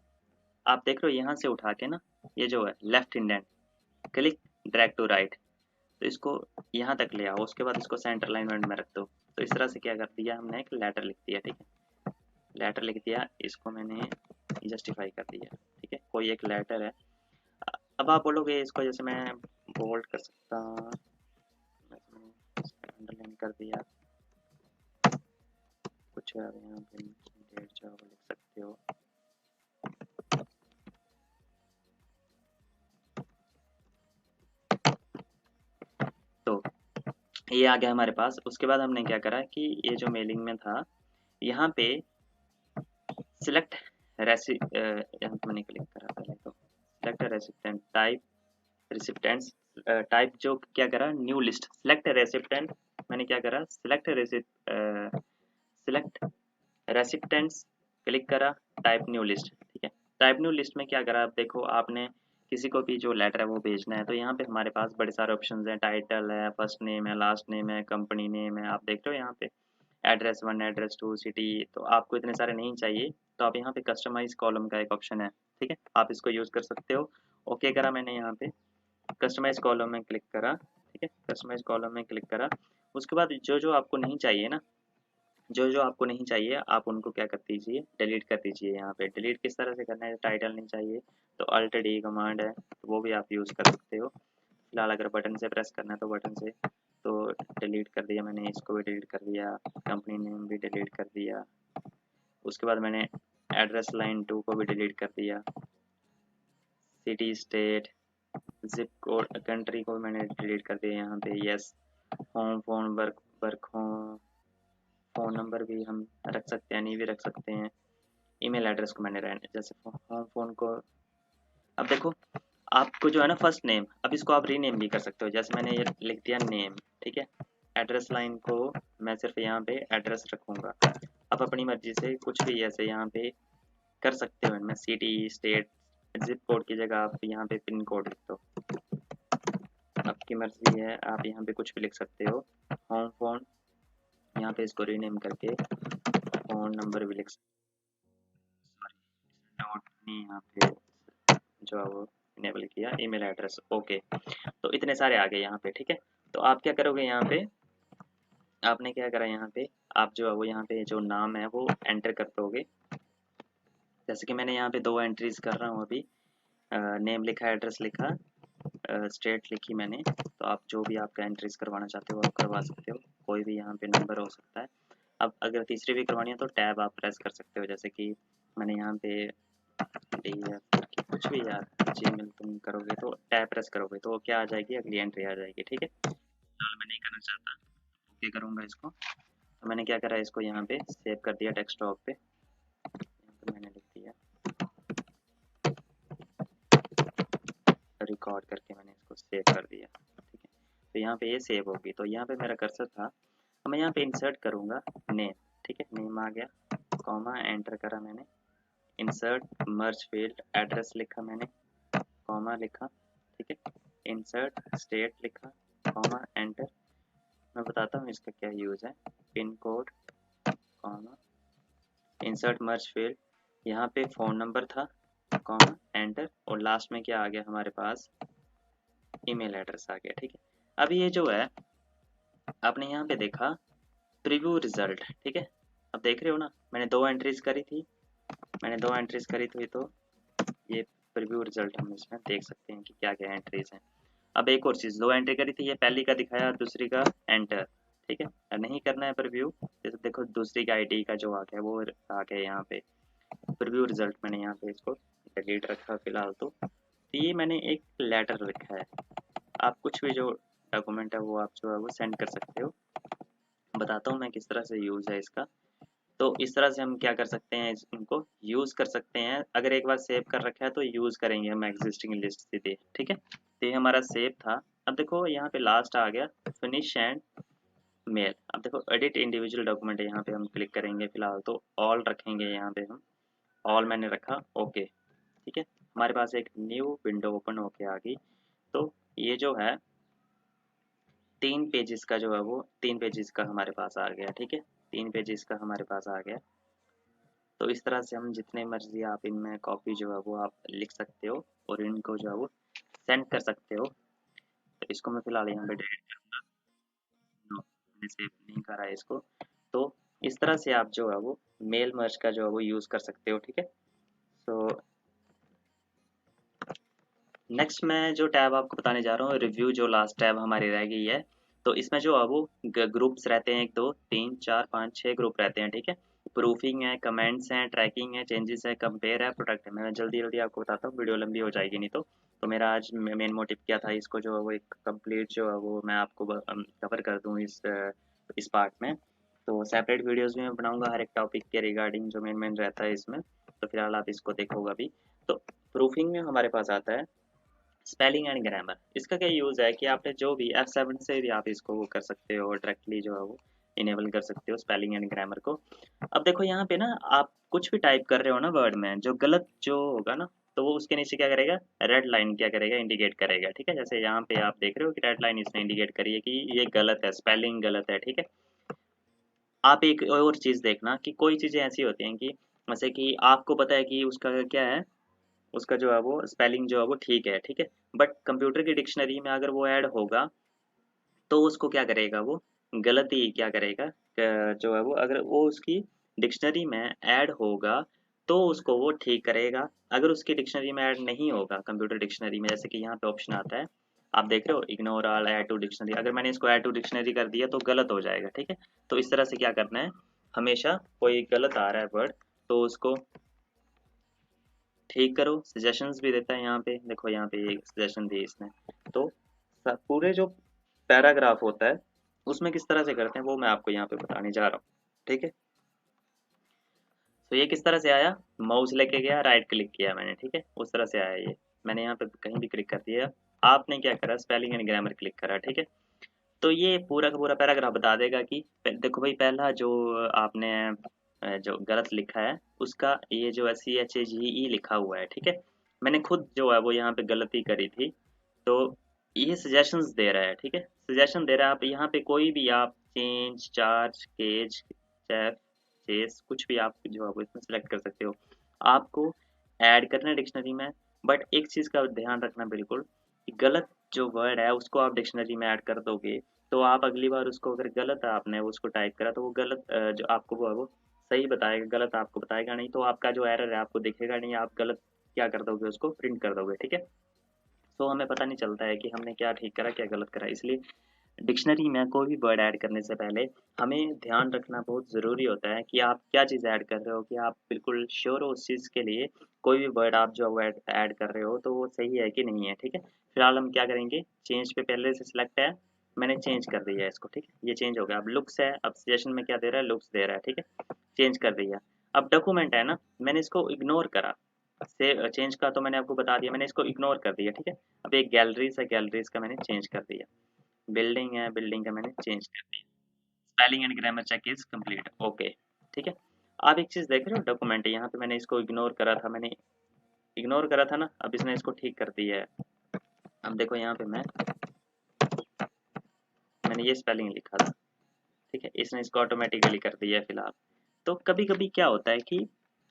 आप देख रहे हो यहाँ से उठा के ना, ये जो है left indent, click drag to right, तो इसको यहाँ तक ले आओ, उसके बाद इसको सेंटर अलाइनमेंट में रख दो। तो इस तरह से क्या कर दिया हमने, एक लेटर लिख दिया, ठीक है, लेटर लिख दिया, इसको मैंने जस्टिफाई कर दिया, ठीक है, कोई एक लेटर है। अब आप बोलोगे इसको जैसे मैं बोल्ड कर सकता, अंडरलाइन कर दिया, कुछ यहाँ पे डेट जो है लिख सकते हो, तो ये आ गया हमारे पास। उसके बाद हमने क्या करा कि ये जो मेलिंग में था, यहाँ पे सिलेक्ट यहाँ पे मैंने क्लिक करा पहले, तो select recipient type, recipients type जो क्या करा, न्यू लिस्ट, सिलेक्ट रेसिपिएंट, मैंने क्या करा, सिलेक्ट रेसिपिएंट्स क्लिक करा, टाइप न्यू लिस्ट, ठीक है। टाइप न्यू लिस्ट में क्या करा, आप देखो आपने किसी को भी जो लेटर है वो भेजना है, तो यहाँ पे हमारे पास बड़े सारे ऑप्शंस हैं, टाइटल है, फर्स्ट नेम है, लास्ट नेम है, कंपनी नेम है, आप देख रहे हो यहाँ पे एड्रेस 1, एड्रेस 2, सिटी, तो आपको इतने सारे नहीं चाहिए, तो आप यहाँ पे कस्टमाइज कॉलम का एक ऑप्शन है, ठीक है, आप इसको यूज़ कर सकते हो। ओके करा मैंने, यहाँ पे कस्टमाइज कॉलम में क्लिक करा, ठीक है, कस्टमाइज कॉलम में क्लिक करा। उसके बाद जो जो आपको नहीं चाहिए ना, जो जो आपको नहीं चाहिए आप उनको क्या कर दीजिए, डिलीट कर दीजिए। यहाँ पे डिलीट किस तरह से करना है, टाइटल नहीं चाहिए तो अल्ट डी कमांड है, तो वो भी आप यूज़ कर सकते हो। फिलहाल अगर बटन से प्रेस करना है तो बटन से, तो डिलीट कर दिया मैंने, इसको भी डिलीट कर दिया, कंपनी नेम भी डिलीट कर दिया। उसके बाद मैंने एड्रेस लाइन 2 को भी डिलीट कर दिया, city state zip code country को मैंने डिलीट कर दिया यहाँ पे, yes. Home phone work work home phone number भी हम रख सकते हैं, नहीं भी रख सकते हैं। ईमेल एड्रेस को मैंने रहने, जैसे होम फ़ोन को, अब देखो आपको जो है ना फर्स्ट नेम, अब इसको आप रीनेम भी कर सकते हो, जैसे मैंने ये लिख दिया नेम, ठीक है। एड्रेस लाइन को मैं सिर्फ यहाँ पे एड्रेस रखूँगा, आप अपनी मर्जी से कुछ भी ऐसे यहाँ पे कर सकते हो इनमें, सिटी स्टेट जिप कोड की जगह आप यहाँ पे पिन कोड लिख दो, आपकी मर्जी है, आप यहाँ पे कुछ भी लिख सकते हो। होम फ़ोन यहाँ पे इसको रीनेम करके फ़ोन नंबर भी लिख सकते हो, सॉरी नोट नहीं यहाँ पे जो है वो इनेबल किया, ईमेल एड्रेस, ओके। तो इतने सारे आ गए यहाँ पे, ठीक है। तो आप क्या करोगे यहाँ पे, आपने क्या करा यहाँ पे, आप जो है वो यहाँ पे जो नाम है वो एंटर कर दोगे, जैसे कि मैंने यहाँ पे 2 एंट्रीज कर रहा हूँ अभी, नेम लिखा, एड्रेस लिखा, स्टेट लिखी मैंने, तो आप जो भी आपका एंट्रीज करवाना चाहते हो आप करवा सकते हो, कोई भी यहाँ पे नंबर हो सकता है। अब अगर तीसरी भी करवानी है तो टैब आप प्रेस कर सकते हो, जैसे कि मैंने यहाँ पे कुछ भी यार, जीमेल तुम करोगे तो टैब प्रेस करोगे तो क्या आ जाएगी, अगली एंट्री आ जाएगी, ठीक है। फिलहाल मैं नहीं करना चाहता, ओके करूँगा इसको, तो मैंने क्या करा, इसको यहाँ पे सेव कर दिया डेस्कटॉप पे, तो मैंने लिख दिया रिकॉर्ड करके मैंने इसको सेव कर दिया, ठीक है। तो यहाँ पे ये सेव होगी, तो यहाँ पे मेरा कर्सर था, अब मैं यहाँ पे इंसर्ट करूँगा नेम, ठीक है, नेम आ गया, कॉमा एंटर करा मैंने, इंसर्ट मर्ज फील्ड, एड्रेस लिखा मैंने, कॉमा लिखा, ठीक है, इंसर्ट स्टेट लिखा, कॉमा एंटर। मैं बताता हूँ इसका क्या यूज़ है, पिन कोड, कॉमा इंसर्ट मर्ज फील्ड, यहाँ पे फ़ोन नंबर था, कॉमा एंटर, और लास्ट में क्या आ गया हमारे पास, ईमेल एड्रेस आ गया, ठीक है। अब ये जो है आपने यहाँ पे देखा प्रीव्यू रिजल्ट, ठीक है, अब देख रहे हो ना, मैंने 2 एंट्रीज करी थी, मैंने 2 एंट्रीज करी थी, तो ये प्रीव्यू रिजल्ट हम इसमें देख सकते हैं कि क्या क्या एंट्रीज हैं। अब एक और चीज़, 2 एंट्री करी थी, ये पहली का दिखाया, दूसरी का एंटर, ठीक है, नहीं करना है प्रीव्यू, जैसे देखो दूसरी का आईडी का जो आ गया वो आ गया यहाँ पे प्रीव्यू रिजल्ट, मैंने यहाँ पे इसको डिलीट रखा फिलहाल। तो ये मैंने एक लेटर लिखा है, आप कुछ भी जो डॉक्यूमेंट है वो आप जो है वो सेंड कर सकते हो, बताता हूँ मैं किस तरह से यूज़ है इसका। तो इस तरह से हम क्या कर सकते हैं, इनको यूज़ कर सकते हैं, अगर एक बार सेव कर रखा है तो यूज़ करेंगे हम एग्जिस्टिंग लिस्ट सीधे, ठीक है। तो ये हमारा सेव था। अब देखो यहाँ पे लास्ट आ गया फिनिश एंड मेल, अब देखो एडिट इंडिविजुअल डॉक्यूमेंट है, यहाँ पे हम क्लिक करेंगे, फिलहाल तो ऑल रखेंगे, यहाँ पे हम ऑल मैंने रखा, ओके, ठीक है। हमारे पास एक न्यू विंडो ओपन होके आ गई। तो ये जो है 3 पेजेस का जो है वो 3 पेजेस का हमारे पास आ गया, ठीक है, 3 पेज इसका हमारे पास आ गया। तो इस तरह से हम जितने मर्जी आप इनमें कॉपी जो है वो आप लिख सकते हो और इनको जो है वो सेंड कर सकते हो। तो इसको मैं फिलहाल यहाँ पे डिलीट करूँगा, मैंने सेव नहीं करा है इसको। तो इस तरह से आप जो है वो मेल मर्ज का जो है वो यूज़ कर सकते हो, ठीक है। सो नेक्स्ट मैं जो टैब आपको बताने जा रहा हूँ, रिव्यू, जो लास्ट टैब हमारी रह गई है। तो इसमें जो है वो ग्रुप्स रहते हैं, 1 2 3 4 5 6 ग्रुप रहते हैं, ठीक है। प्रूफिंग है, कमेंट्स हैं, ट्रैकिंग है, चेंजेस है, कंपेयर है, प्रोडक्ट है। मैं जल्दी जल्दी आपको बताता हूँ, वीडियो लंबी हो जाएगी नहीं तो मेरा आज मेन मोटिव क्या था, इसको जो है वो एक कंप्लीट जो है वो मैं आपको कवर कर दूँ इस पार्ट में। तो सेपरेट वीडियोज़ भी मैं बनाऊँगा हर एक टॉपिक के रिगार्डिंग, जो मेन रहता है इसमें। तो फिलहाल आप इसको देखोगे अभी। तो प्रूफिंग में हमारे पास आता है स्पेलिंग एंड ग्रामर। इसका क्या यूज़ है कि आपने जो भी F7 से भी आप इसको वो कर सकते हो, डायरेक्टली जो है वो इनेबल कर सकते हो स्पेलिंग एंड ग्रामर को। अब देखो यहाँ पे ना, आप कुछ भी टाइप कर रहे हो ना वर्ड में, जो गलत जो होगा ना, तो वो उसके नीचे क्या करेगा, रेड लाइन क्या करेगा, इंडिकेट करेगा, ठीक है। जैसे यहाँ पे आप देख रहे हो कि रेड लाइन इसने इंडिकेट करी है कि ये गलत है, स्पेलिंग गलत है, ठीक है। आप एक और चीज़ देखना कि कोई चीज़ें ऐसी होती हैं कि जैसे कि आपको पता है कि उसका क्या है, उसका जो है वो स्पेलिंग जो है वो ठीक है, बट कंप्यूटर की डिक्शनरी में अगर वो ऐड होगा तो उसको क्या करेगा, वो गलती क्या करेगा, जो है वो अगर वो उसकी डिक्शनरी में ऐड होगा तो उसको वो ठीक करेगा। अगर उसकी डिक्शनरी में ऐड नहीं होगा, कंप्यूटर डिक्शनरी में, जैसे कि यहाँ पे ऑप्शन आता है, आप देख रहे हो ignore all add to dictionary, अगर मैंने इसको ऐड टू डिक्शनरी कर दिया तो गलत हो जाएगा, ठीक है। तो इस तरह से क्या करना है, हमेशा कोई गलत आ रहा है वर्ड तो उसको ठीक करो। सजेशंस भी देता है यहाँ पे, देखो यहाँ पे एक सजेशन दी इसने। तो पूरे जो पैराग्राफ होता है उसमें किस तरह से करते हैं वो मैं आपको यहाँ पे बताने जा रहा हूँ, ठीक है। तो ये किस तरह से आया, माउस लेके गया, राइट क्लिक किया मैंने, ठीक है, उस तरह से आया ये। मैंने यहाँ पे कहीं भी क्लिक कर दिया, आपने क्या करा, स्पेलिंग एंड ग्रामर क्लिक करा, ठीक है। तो ये पूरा का पूरा पैराग्राफ बता देगा कि देखो भाई, पहला जो आपने जो गलत लिखा है उसका ये जो है CHAGE लिखा हुआ है, ठीक है। मैंने खुद जो है वो यहाँ पे गलती करी थी। तो ये सजेशंस दे रहा है, ठीक है, सजेशन दे रहा है। आप यहाँ पे कोई भी आप change, charge, cage, chef, chase, कुछ भी आप जो है वो इसमें सेलेक्ट कर सकते हो। आपको ऐड करना है डिक्शनरी में, बट एक चीज़ का ध्यान रखना बिल्कुल कि गलत जो वर्ड है उसको आप डिक्शनरी में ऐड कर दोगे तो आप अगली बार उसको, अगर गलत आपने उसको टाइप करा तो वो गलत जो आपको वो सही बताएगा, गलत आपको बताएगा नहीं। तो आपका जो एरर है आपको दिखेगा नहीं, आप गलत क्या कर दोगे, उसको प्रिंट कर दोगे, ठीक है। तो हमें पता नहीं चलता है कि हमने क्या ठीक करा क्या गलत करा। इसलिए डिक्शनरी में कोई भी वर्ड ऐड करने से पहले हमें ध्यान रखना बहुत ज़रूरी होता है कि आप क्या चीज़ ऐड कर रहे हो, कि आप बिल्कुल श्योर हो उस चीज़ के लिए। कोई भी वर्ड आप जो ऐड ऐड कर रहे हो तो वो सही है कि नहीं है, ठीक है। फिलहाल हम क्या करेंगे, चेंज पे पहले से सिलेक्ट है, मैंने चेंज कर दिया है इसको, ठीक है, ये चेंज हो गया। अब लुक्स है, अब सजेशन में क्या दे रहा है, लुक्स दे रहा है, ठीक है, चेंज कर दिया। अब डॉक्यूमेंट है ना, मैंने इसको इग्नोर करा, से चेंज का तो मैंने आपको बता दिया, मैंने इसको इग्नोर कर दिया, ठीक है। अब एक गैलरीज है, गैलरीज का मैंने चेंज कर दिया। बिल्डिंग है, बिल्डिंग का मैंने चेंज कर दिया। Spelling and grammar check is complete, okay, ठीक है। आप एक चीज़ देख रहे हो, डॉक्यूमेंट है, यहाँ पे मैंने इसको इग्नोर करा था, मैंने इग्नोर करा था ना, अब इसने इसको ठीक कर दिया है। अब देखो यहाँ पे मैंने ये स्पेलिंग लिखा था, ठीक है, इसने इसको ऑटोमेटिकली कर दिया है फिलहाल। तो कभी कभी क्या होता है कि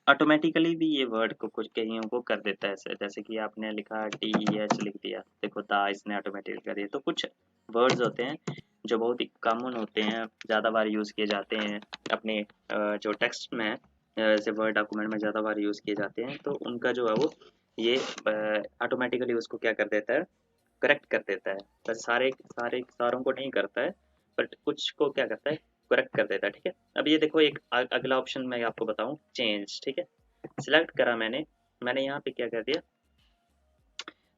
ऑटोमेटिकली भी ये वर्ड को कुछ कईयों को कर देता है ऐसे, जैसे कि आपने लिखा TEH लिख दिया, देखो दा इसने ऑटोमेटिकली कर दिया। तो कुछ वर्ड्स होते हैं जो बहुत ही कॉमन होते हैं, ज़्यादा बार यूज़ किए जाते हैं अपने जो टेक्स्ट में, जैसे वर्ड डॉक्यूमेंट में ज़्यादा बार यूज़ किए जाते हैं, तो उनका जो है वो ये ऑटोमेटिकली उसको क्या कर देता है, करेक्ट कर देता है। बस सारे सारे सारों को नहीं करता है, बट कुछ को क्या करता है, करेक्ट कर देता है, ठीक है। अब ये देखो एक अगला ऑप्शन मैं आपको बताऊं, चेंज, ठीक है, सिलेक्ट करा मैंने, मैंने यहाँ पे क्या कर दिया,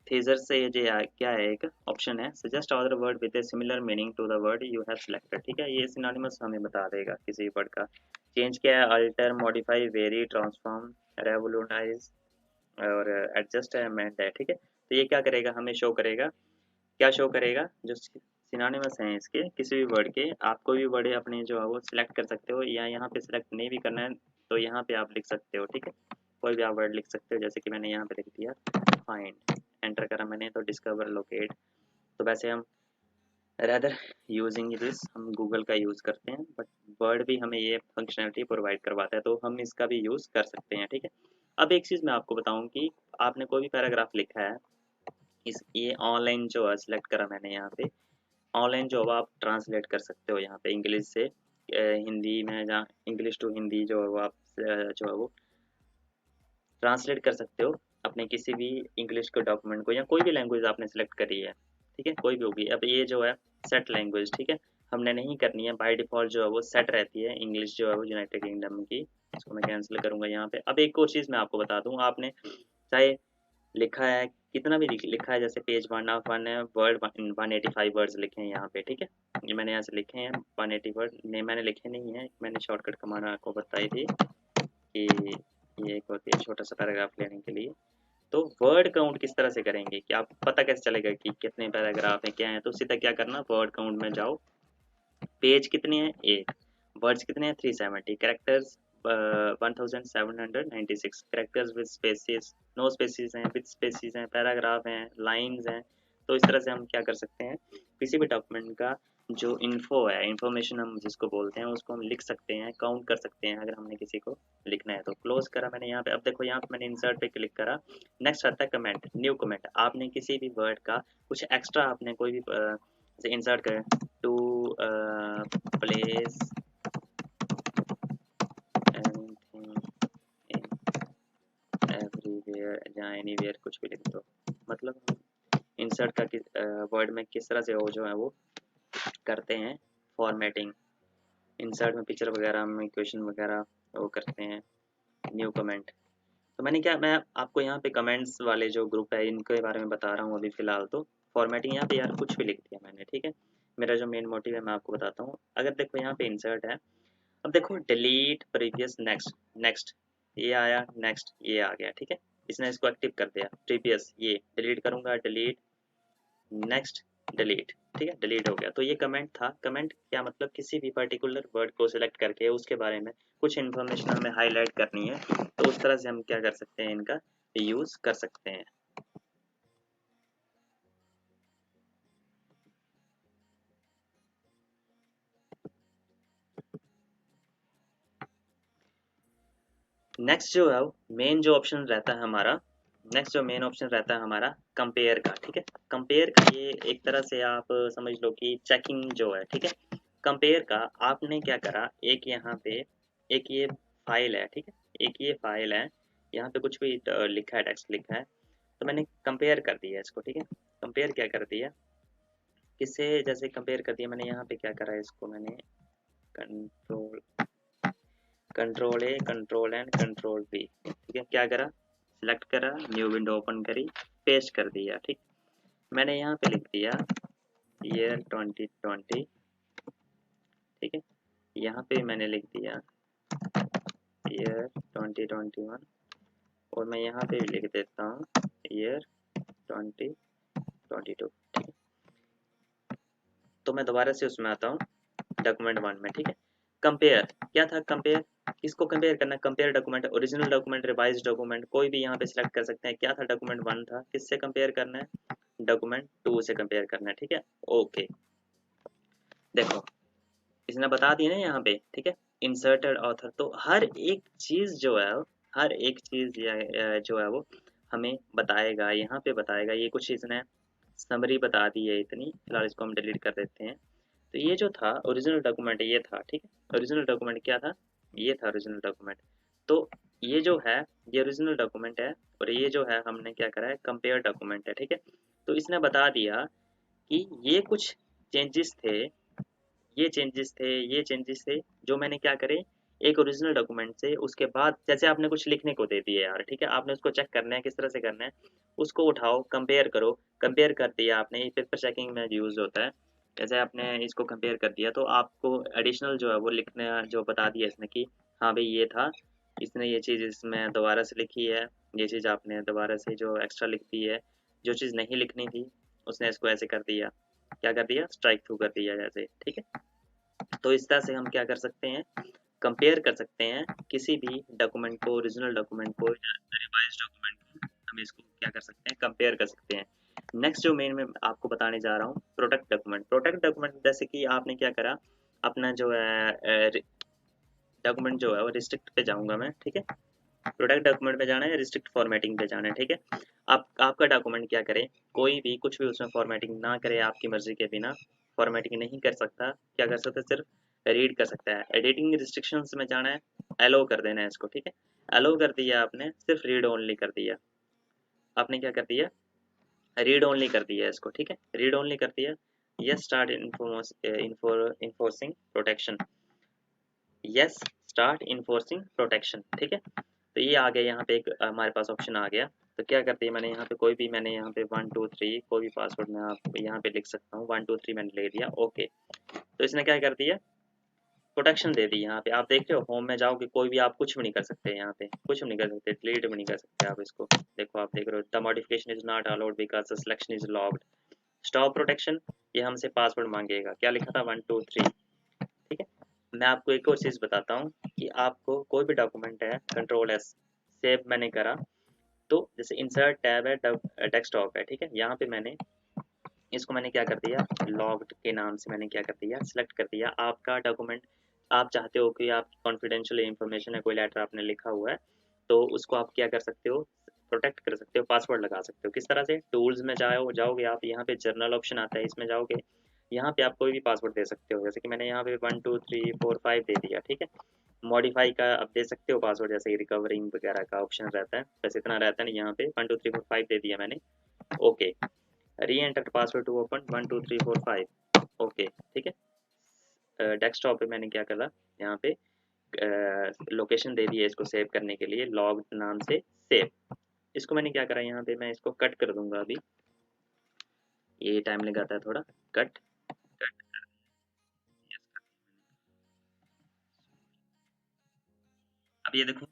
थीजर से ये जो क्या है, एक ऑप्शन है suggest other word with a similar meaning to the word you have selected, ठीक है। ये सिनोनिमस हमें बता देगा किसी वर्ड का। चेंज क्या है, अल्टर, मॉडिफाई, वेरी, ट्रांसफॉर्म, रेवोल्यूटाइज और एडजस्ट है, अमेंड है, ठीक है। तो ये क्या करेगा, हमें शो करेगा, क्या शो करेगा, जो सिनोनिमस हैं इसके किसी भी वर्ड के। आप कोई भी वर्ड अपने जो है वो सिलेक्ट कर सकते हो, या यहाँ पे सिलेक्ट नहीं भी करना है तो यहाँ पे आप लिख सकते हो, ठीक है, कोई भी आप वर्ड लिख सकते हो। जैसे कि मैंने यहाँ पे लिख दिया फाइंड, एंटर करा मैंने तो डिस्कवर, लोकेट। तो वैसे हम रादर यूजिंग दिस हम गूगल का यूज़ करते हैं, बट वर्ड भी हमें ये फंक्शनलिटी प्रोवाइड करवाता है, तो हम इसका भी यूज़ कर सकते हैं, ठीक है। अब एक चीज़ मैं आपको बताऊं कि आपने कोई भी पैराग्राफ लिखा है, इस ये ऑनलाइन जो है सिलेक्ट करा मैंने यहाँ पे, ऑनलाइन जॉब आप ट्रांसलेट कर सकते हो यहाँ पे इंग्लिश से हिंदी में, जहाँ इंग्लिश टू हिंदी जो है वो आप जो है वो ट्रांसलेट कर सकते हो अपने किसी भी इंग्लिश के डॉक्यूमेंट को, या कोई भी लैंग्वेज आपने सेलेक्ट करी है, ठीक है, कोई भी होगी। अब ये जो है सेट लैंग्वेज, ठीक है, हमने नहीं करनी है, बाय डिफ़ॉल्ट जो है वो सेट रहती है इंग्लिश जो है वो यूनाइटेड किंगडम की। इसको मैं कैंसिल करूँगा यहाँ पे। अब एक और चीज़ मैं आपको बता दूँ, आपने चाहे लिखा है कितना भी लिखा है, जैसे पेज 1 ऑफ 1 है, वर्ड 185 वर्ड्स लिखे हैं यहाँ पे, ठीक है, ये मैंने यहाँ से लिखे हैं 180 वर्ड, नहीं मैंने लिखे नहीं है, मैंने शॉर्टकट कमांड आपको बताई थी कि ये एक होती है छोटा सा पैराग्राफ लेने के लिए। तो वर्ड काउंट किस तरह से करेंगे कि आप पता कैसे चलेगा कि कितने पैराग्राफ है क्या है, तो सीधा क्या करना, वर्ड काउंट में जाओ, पेज कितने हैं 8, वर्ड्स कितने हैं 370, characters 1796 characters with spaces, no spaces हैं, विद स्पेसिस हैं, पैराग्राफ हैं, लाइंस हैं। तो इस तरह से हम क्या कर सकते हैं, किसी भी डॉक्यूमेंट का जो इन्फो है, इन्फॉर्मेशन हम जिसको बोलते हैं, उसको हम लिख सकते हैं, काउंट कर सकते हैं, अगर हमने किसी को लिखना है तो। क्लोज करा मैंने यहाँ पे। अब देखो यहाँ पे मैंने इंसर्ट पे क्लिक करा, नेक्स्ट आता है कमेंट, न्यू कमेंट। आपने किसी भी वर्ड का कुछ एक्स्ट्रा आपने कोई भी जैसे इंसर्ट करें to place anything in everywhere या एनीवेयर, कुछ भी लिख दो, मतलब इंसर्ट का किस वर्ड में किस तरह से वो जो है वो करते हैं फॉर्मेटिंग, इंसर्ट में पिक्चर वगैरह में क्वेश्चन वगैरह वो करते हैं। न्यू कमेंट, तो मैंने क्या, मैं आपको यहाँ पे कमेंट्स वाले जो ग्रुप है इनके बारे में बता रहा हूँ अभी फ़िलहाल। तो फॉर्मेटिंग यहाँ पे यार कुछ भी लिख दिया मैंने, ठीक है, मेरा जो मेन मोटिव है मैं आपको बताता हूँ। अगर देखो यहाँ पे इंसर्ट है, अब देखो डिलीट प्रीवियस नेक्स्ट, नेक्स्ट ये आया, नेक्स्ट ये आ गया, ठीक है, इसने इसको एक्टिव कर दिया। प्रीवियस ये डिलीट करूंगा, डिलीट, नेक्स्ट डिलीट, ठीक है, डिलीट हो गया। तो ये कमेंट था। कमेंट क्या मतलब, किसी भी पर्टिकुलर वर्ड को सिलेक्ट करके उसके बारे में कुछ इन्फॉर्मेशन हमें हाईलाइट करनी है, तो उस तरह से हम क्या कर सकते हैं, इनका यूज कर सकते हैं। नेक्स्ट जो है मेन जो ऑप्शन रहता है हमारा, नेक्स्ट जो मेन ऑप्शन रहता है हमारा कंपेयर का, ठीक है। कंपेयर का ये एक तरह से आप समझ लो कि चेकिंग जो है, ठीक है। कंपेयर का आपने क्या करा, एक यहाँ पे एक ये फाइल है, ठीक है, एक ये फाइल है, यहाँ पे कुछ भी लिखा है, टेक्स्ट लिखा है, तो मैंने कंपेयर कर दिया इसको, ठीक है। कंपेयर क्या कर दिया, किससे, जैसे कंपेयर कर दिया मैंने, यहाँ पे क्या करा, इसको मैंने control control A, control N, control P, ठीक है, क्या करा, सिलेक्ट करा, न्यू विंडो ओपन करी, पेस्ट कर दिया, ठीक। मैंने यहाँ पे लिख दिया ईयर 2020, ठीक है, यहाँ पे मैंने लिख दिया ईयर 2021, और मैं यहाँ पे लिख देता हूँ ईयर 2022, ठीक है। तो मैं दोबारा से उसमें आता हूँ डॉक्यूमेंट 1 में, ठीक है। कंपेयर क्या था, कंपेयर किसको कंपेयर करना है, compare document, original document, revise document, कोई भी यहाँ पे सिलेक्ट कर सकते हैं। क्या था, डॉक्यूमेंट 1 था, किससे कंपेयर करना है, डॉक्यूमेंट 2 से कंपेयर करना है, ठीक है। ओके, देखो इसने बता दिया ना यहाँ पे, ठीक है, इंसर्टेड ऑथर। तो हर एक चीज जो है, हर एक चीज जो है वो हमें बताएगा, यहाँ पे बताएगा। ये कुछ इसने समरी बता दी है इतनी, फिलहाल इसको हम डिलीट कर देते हैं। तो ये जो था ओरिजिनल डॉक्यूमेंट ये था, ठीक है, ओरिजिनल डॉक्यूमेंट क्या था, ये था ओरिजिनल डॉक्यूमेंट। तो ये जो है ये ओरिजिनल डॉक्यूमेंट है, और ये जो है हमने क्या करा है, कंपेयर डॉक्यूमेंट है, ठीक है। तो इसने बता दिया कि ये कुछ चेंजेस थे, ये चेंजेस थे, ये चेंजेस थे, जो मैंने क्या करे, एक ओरिजिनल डॉक्यूमेंट से, उसके बाद जैसे आपने कुछ लिखने को दे दिया यार, ठीक है, आपने उसको चेक करना है, किस तरह से करना है, उसको उठाओ, कंपेयर करो। कंपेयर कर दिया आपने, ये पेपर चेकिंग में यूज होता है। जैसे आपने इसको कंपेयर कर दिया, तो आपको एडिशनल जो है वो लिखना जो बता दिया इसने कि हाँ भाई ये था, इसने ये चीज़ इसमें दोबारा से लिखी है, ये चीज़ आपने दोबारा से जो एक्स्ट्रा लिख दी है, जो चीज़ नहीं लिखनी थी उसने इसको ऐसे कर दिया, क्या कर दिया, स्ट्राइक थ्रू कर दिया जैसे, ठीक है। तो इस तरह से हम क्या कर सकते हैं, कंपेयर कर सकते हैं किसी भी डॉक्यूमेंट को, ओरिजिनल डॉक्यूमेंट को या रिवाइज डॉक्यूमेंट को, हम इसको क्या कर सकते हैं, कंपेयर कर सकते हैं। नेक्स्ट जो मेन मैं आपको बताने जा रहा हूँ, प्रोडक्ट डॉक्यूमेंट। प्रोडक्ट डॉक्यूमेंट जैसे कि आपने क्या करा, अपना जो है डॉक्यूमेंट जो है वो रिस्ट्रिक्ट पे जाऊंगा मैं, ठीक है। प्रोडक्ट डॉक्यूमेंट पे जाना है, रिस्ट्रिक्ट फॉर्मेटिंग पे जाना है, ठीक है। आप आपका डॉक्यूमेंट क्या करे, कोई भी कुछ भी उसमें फॉर्मेटिंग ना करे, आपकी मर्जी के बिना फॉर्मेटिंग नहीं कर सकता। क्या कर सकता है, सिर्फ रीड कर सकता है। एडिटिंग रिस्ट्रिक्शंस में जाना है, अलो कर देना है इसको, ठीक है। अलो कर दिया आपने, सिर्फ रीड ओनली कर दिया, आपने क्या कर दिया, रीड ओनली कर दिया इसको, ठीक है। रीड ओनली कर दिया। Yes start enforcing protection, yes start enforcing protection, ठीक है। तो ये आ गया, यहाँ पे एक हमारे पास ऑप्शन आ गया। तो क्या करते हैं, मैंने यहाँ पे कोई भी, मैंने यहाँ पे 1 2 3 कोई भी पासवर्ड मैं आप यहाँ पे लिख सकता हूँ, 1 2 3 मैंने ले दिया, ओके। तो इसने क्या कर दिया, प्रोटेक्शन दे दी। यहाँ पे आप देख रहे हो, होम में जाओगे, कोई भी आप कुछ भी नहीं कर सकते, यहाँ पे कुछ भी नहीं कर सकते, डिलीट भी नहीं कर सकते आप इसको। देखो आप देख रहे हो, the modification is not allowed because the selection is locked. Stop protection, ये हमसे पासवर्ड मांगेगा, क्या लिखा था 1 2 3, ठीक है। मैं आपको एक और चीज़ बताता हूँ कि आपको कोई भी डॉक्यूमेंट है, कंट्रोल एस सेव मैंने करा, तो जैसे इंसर्ट टैब है, डेस्कटॉप है, ठीक है। यहाँ पे मैंने इसको मैंने क्या कर दिया, लॉग्ड के नाम से मैंने क्या कर दिया, सिलेक्ट कर दिया। आपका डॉक्यूमेंट आप चाहते हो कि आप कॉन्फिडेंशियल इंफॉर्मेशन है, कोई लेटर आपने लिखा हुआ है, तो उसको आप क्या कर सकते हो, प्रोटेक्ट कर सकते हो, पासवर्ड लगा सकते हो। किस तरह से, टूल्स में जाओगे आप, यहाँ पे जर्नल ऑप्शन आता है, इसमें जाओगे, यहाँ पे आप कोई भी पासवर्ड दे सकते हो। जैसे कि मैंने यहाँ पे 1 2 3 4 5 दे दिया, ठीक है। मॉडिफाई का आप दे सकते हो पासवर्ड, जैसे कि रिकवरिंग वगैरह का ऑप्शन रहता है, वैसे इतना रहता है नहीं। यहाँ पे 1 2 3 4 5 दे दिया मैंने, okay. Reenter password to open 1 2 3 4 5, okay, ठीक है। डेस्कटॉप पे मैंने क्या करा, यहाँ पे लोकेशन दे दी है इसको सेव करने के लिए, लॉग नाम से सेव। इसको मैंने क्या करा, यहाँ पे मैं इसको कट कर दूंगा अभी, ये टाइम लगाता है थोड़ा, कट कट। अब ये देखो,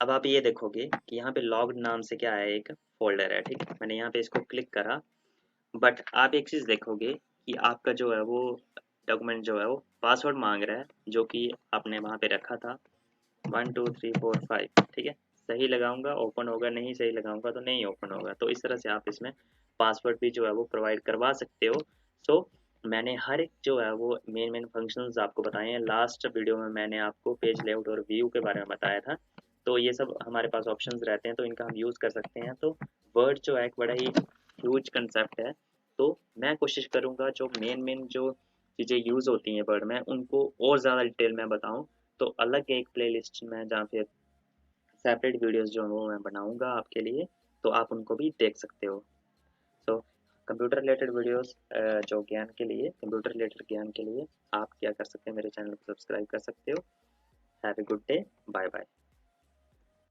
अब आप ये देखोगे कि यहाँ पे लॉग्ड नाम से क्या है, एक फोल्डर है, ठीक है। मैंने यहाँ पे इसको क्लिक करा, बट आप एक चीज़ देखोगे कि आपका जो है वो डॉक्यूमेंट जो है वो पासवर्ड मांग रहा है, जो कि आपने वहाँ पे रखा था 1 2 3 4 5, ठीक है। सही लगाऊंगा ओपन होगा, नहीं सही लगाऊंगा तो नहीं ओपन होगा। तो इस तरह से आप इसमें पासवर्ड भी जो है वो प्रोवाइड करवा सकते हो। सो मैंने हर एक जो है वो मेन मेन फंक्शंस आपको बताए हैं। लास्ट वीडियो में मैंने आपको पेज लेआउट और व्यू के बारे में बताया था। तो ये सब हमारे पास ऑप्शंस रहते हैं, तो इनका हम यूज़ कर सकते हैं। तो वर्ड जो है एक बड़ा ही ह्यूज कंसेप्ट है। तो मैं कोशिश करूँगा जो मेन मेन जो चीज़ें यूज़ होती हैं वर्ड में, उनको और ज़्यादा डिटेल में बताऊँ। तो अलग एक प्लेलिस्ट में, जहाँ पे सेपरेट वीडियोस जो हैं वो मैं बनाऊँगा आपके लिए, तो आप उनको भी देख सकते हो। सो कंप्यूटर रिलेटेड वीडियोस, जो ज्ञान के लिए, कंप्यूटर रिलेटेड ज्ञान के लिए आप क्या कर सकते हैं, मेरे चैनल को सब्सक्राइब कर सकते हो। Have a good day, bye bye.